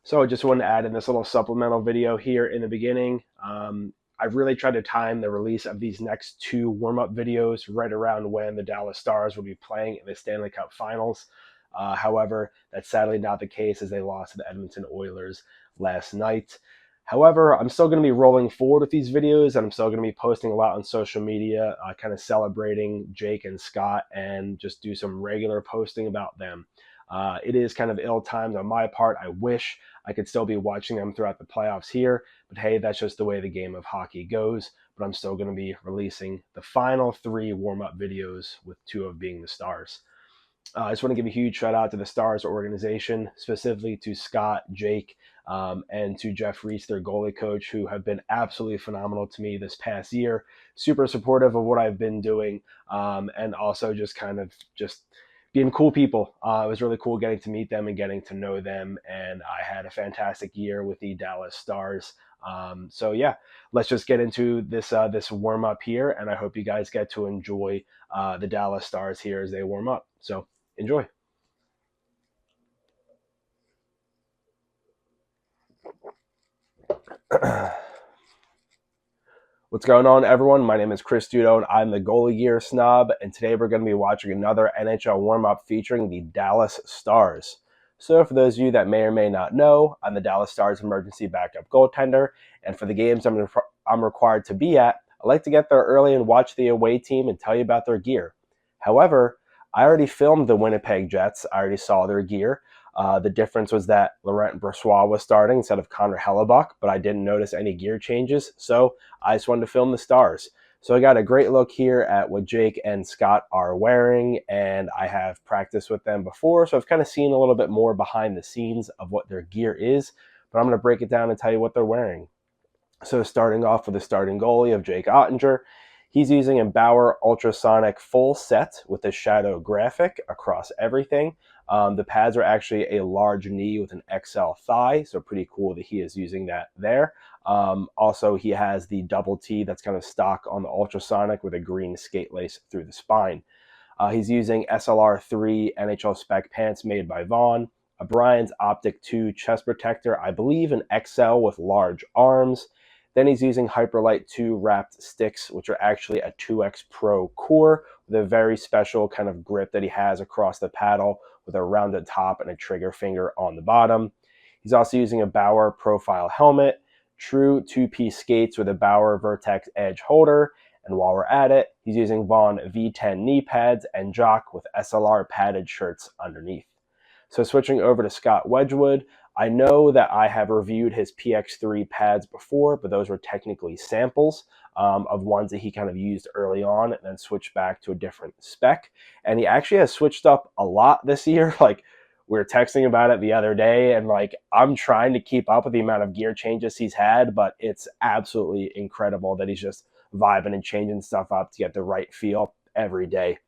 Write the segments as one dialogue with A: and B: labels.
A: So I just wanted to add in this little supplemental video here in the beginning. I've really tried to time the release of these next two warm-up videos right around when the Dallas Stars will be playing in the Stanley Cup Finals. However, that's sadly not the case as they lost to the Edmonton Oilers last night. However, I'm still going to be rolling forward with these videos, and I'm still going to be posting a lot on social media, kind of celebrating Jake and Scott, and just do some regular posting about them. It is kind of ill-timed on my part. I wish I could still be watching them throughout the playoffs here, but hey, that's just the way the game of hockey goes. But I'm still going to be releasing the final three warm-up videos, with two of being the Stars. I just want to give a huge shout out to the Stars organization, specifically to Scott, Jake, and to Jeff Reese, their goalie coach, who have been absolutely phenomenal to me this past year. Super supportive of what I've been doing, and also just kind of being cool people. It was really cool getting to meet them and getting to know them, and I had a fantastic year with the Dallas Stars. So yeah, let's just get into this warm up here, and I hope you guys get to enjoy the Dallas Stars here as they warm up. So enjoy. What's going on, everyone? My name is Chris Dudo, and I'm the Goalie Gear Snob, and today we're going to be watching another NHL warm-up featuring the Dallas Stars. So for those of you that may or may not know, I'm the Dallas Stars emergency backup goaltender, and for the games I'm required to be at, I like to get there early and watch the away team and tell you about their gear. However, I already filmed the Winnipeg Jets. I already saw their gear. The difference was that Laurent Brossoit was starting instead of Connor Hellebuck, but I didn't notice any gear changes, so I just wanted to film the Stars. So I got a great look here at what Jake and Scott are wearing, and I have practiced with them before, so I've kind of seen a little bit more behind the scenes of what their gear is, but I'm going to break it down and tell you what they're wearing. So starting off with the starting goalie of Jake Oettinger, he's using a Bauer Ultrasonic full set with a shadow graphic across everything. The pads are actually a large knee with an XL thigh, so pretty cool that he is using that there. Also, he has the double T that's kind of stock on the Ultrasonic with a green skate lace through the spine. He's using SLR3 NHL Spec pants made by Vaughn, a Brian's Optik 2 chest protector, I believe an XL with large arms. Then he's using Hyperlite 2 wrapped sticks, which are actually a 2X Pro core with a very special kind of grip that he has across the paddle with a rounded top and a trigger finger on the bottom. He's also using a Bauer Profile Helmet, true two-piece skates with a Bauer Vertexx Edge holder, and while we're at it, he's using Vaughn V10 knee pads and jock with SLR padded shirts underneath. So switching over to Scott Wedgewood, I know that I have reviewed his PX3 pads before, but those were technically samples of ones that he kind of used early on and then switched back to a different spec. And he actually has switched up a lot this year. Like, we were texting about it the other day, and like, I'm trying to keep up with the amount of gear changes he's had, but it's absolutely incredible that he's just vibing and changing stuff up to get the right feel every day.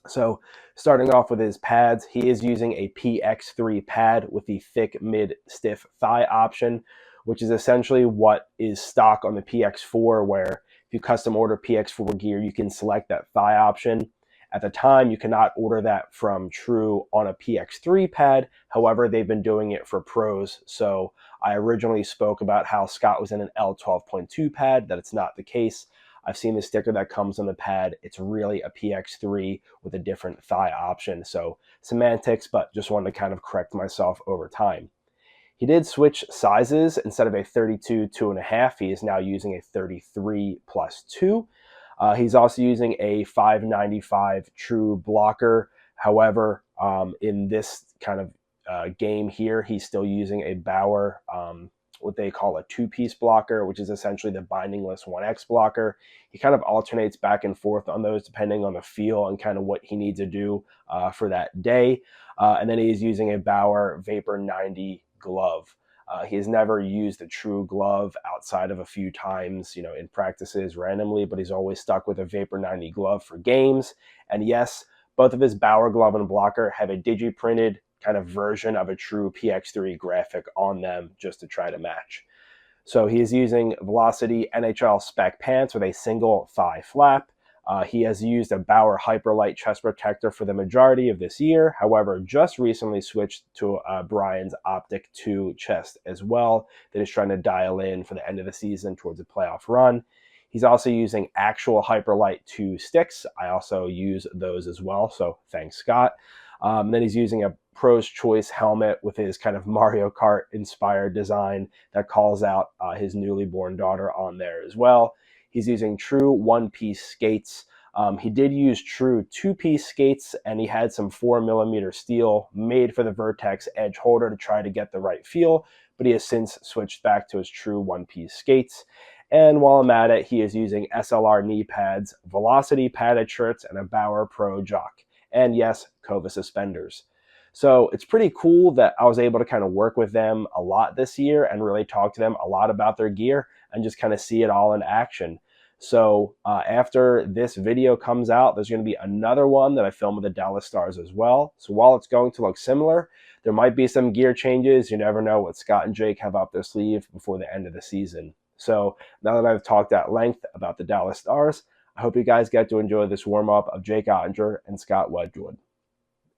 A: So starting off with his pads, he is using a PX3 pad with the thick mid-stiff thigh option, which is essentially what is stock on the PX4, where if you custom order PX4 gear, you can select that thigh option. At the time, you cannot order that from True on a PX3 pad. However, they've been doing it for pros. So I originally spoke about how Scott was in an L12.2 pad, that it's not the case. I've seen the sticker that comes on the pad. It's really a PX3 with a different thigh option. So semantics, but just wanted to kind of correct myself over time. He did switch sizes. Instead of a 32 2.5, he is now using a 33 plus 2. He's also using a 595 True blocker. However, in this kind of game here, he's still using a Bauer what they call a two-piece blocker, which is essentially the bindingless 1X blocker. He kind of alternates back and forth on those depending on the feel and kind of what he needs to do for that day. And then he's using a Bauer Vapor90 Glove. He has never used a True glove outside of a few times, in practices randomly, but he's always stuck with a Vapor90 Glove for games. And yes, both of his Bauer glove and blocker have a digi-printed kind of version of a True PX3 graphic on them just to try to match. So he is using Velocity NHL Spec pants with a single thigh flap, He has used a Bauer Hyperlite chest protector for the majority of this year. However, just recently switched to Brian's Optik 2 chest as well that he's trying to dial in for the end of the season towards a playoff run. He's also using actual Hyperlite 2 sticks. I also use those as well, so thanks, Scott. Then he's using a Pro's Choice helmet with his kind of Mario Kart inspired design that calls out his newly born daughter on there as well. He's using true one-piece skates. He did use true two-piece skates, and he had some 4mm steel made for the Vertexx Edge holder to try to get the right feel, but he has since switched back to his true one-piece skates. And while I'm at it, he is using SLR knee pads, Velocity padded shirts, and a Bauer Pro jock. And yes, Kova suspenders. So it's pretty cool that I was able to kind of work with them a lot this year and really talk to them a lot about their gear and just kind of see it all in action. So after this video comes out, there's going to be another one that I filmed with the Dallas Stars as well. So while it's going to look similar, there might be some gear changes. You never know what Scott and Jake have up their sleeve before the end of the season. So now that I've talked at length about the Dallas Stars, I hope you guys get to enjoy this warm-up of Jake Oettinger and Scott Wedgewood.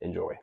A: Enjoy.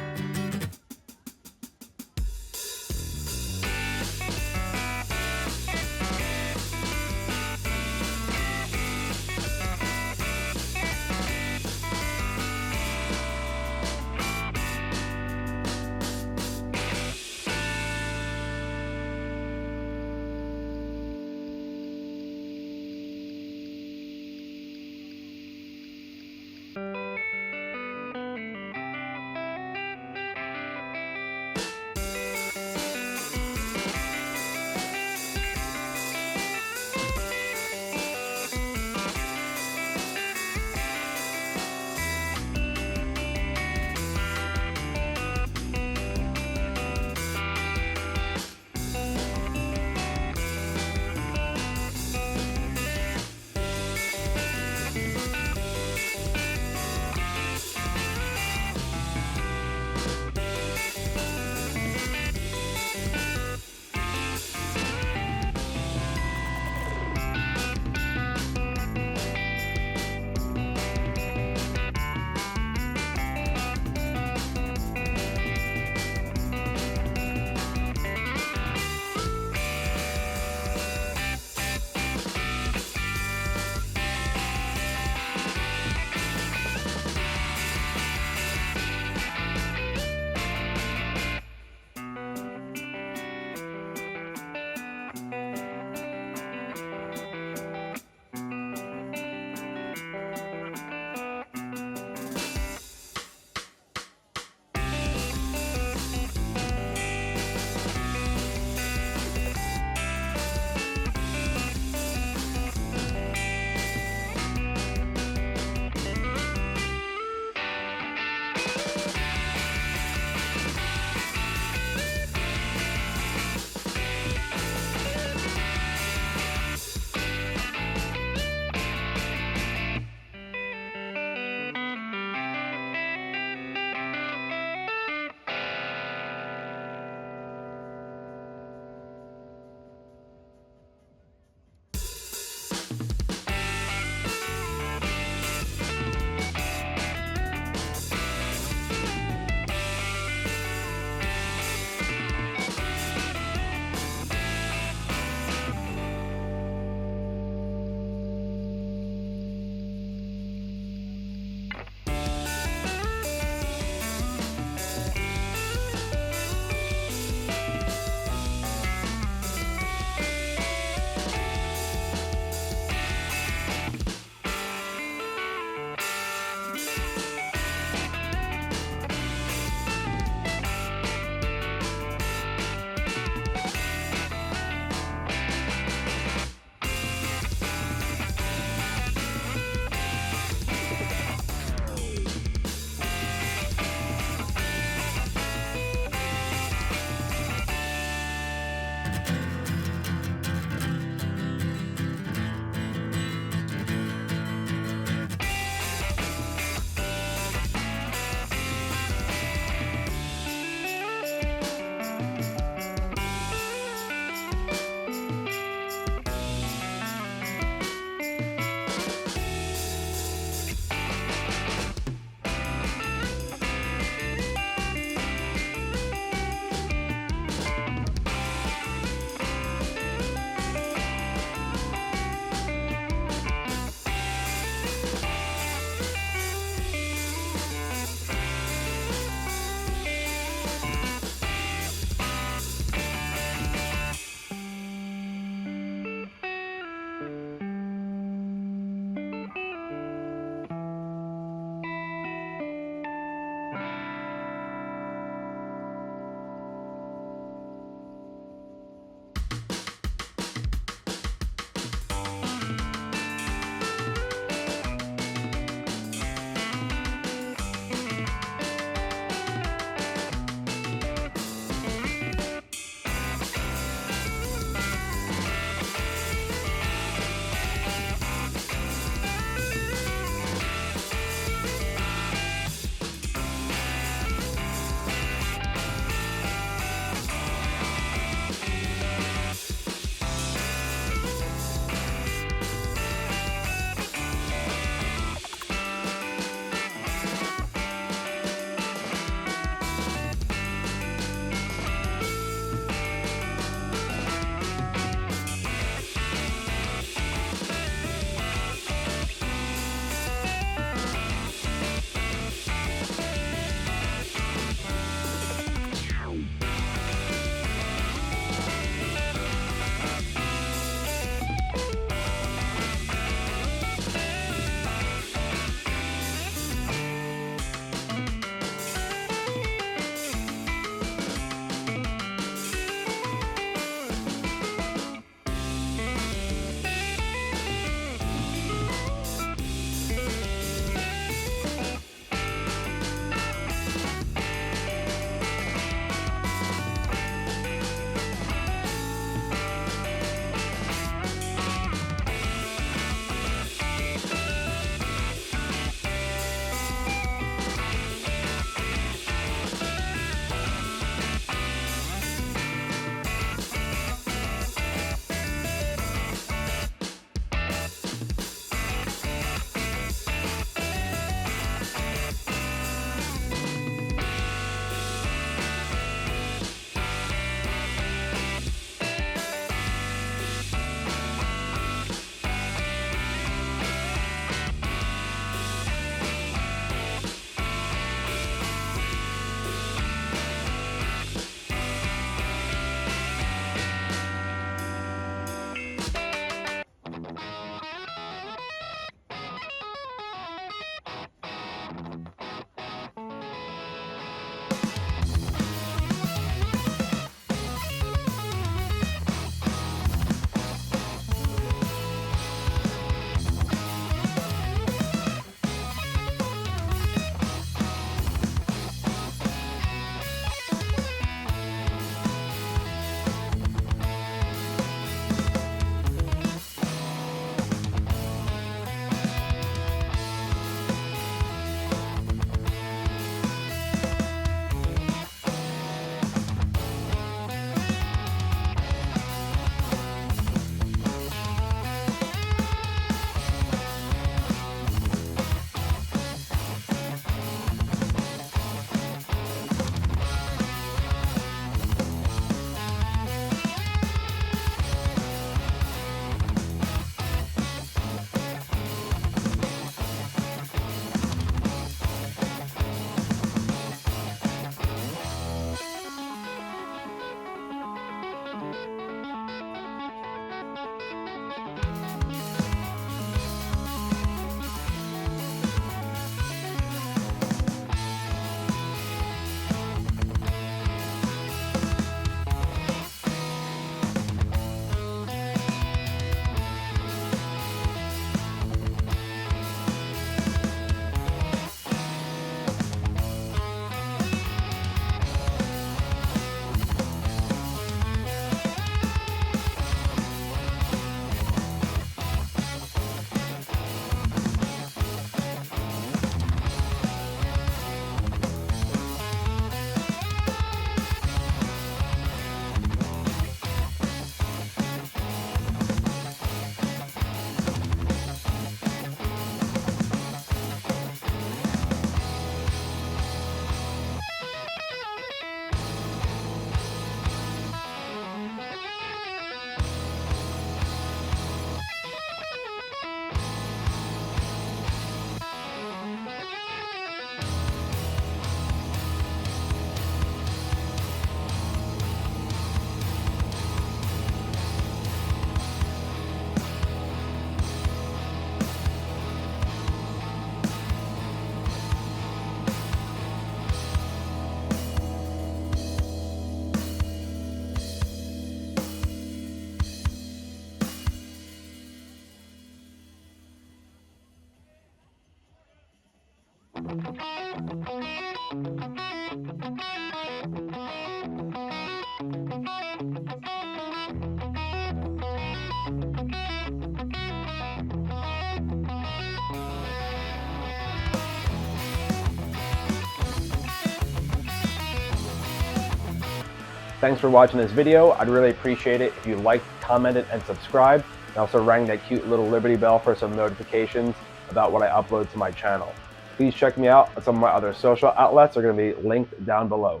A: Thanks for watching this video. I'd really appreciate it if you liked, commented, and subscribed, and also rang that cute little Liberty Bell for some notifications about what I upload to my channel. Please check me out on some of my other social outlets. Are going to be linked down below.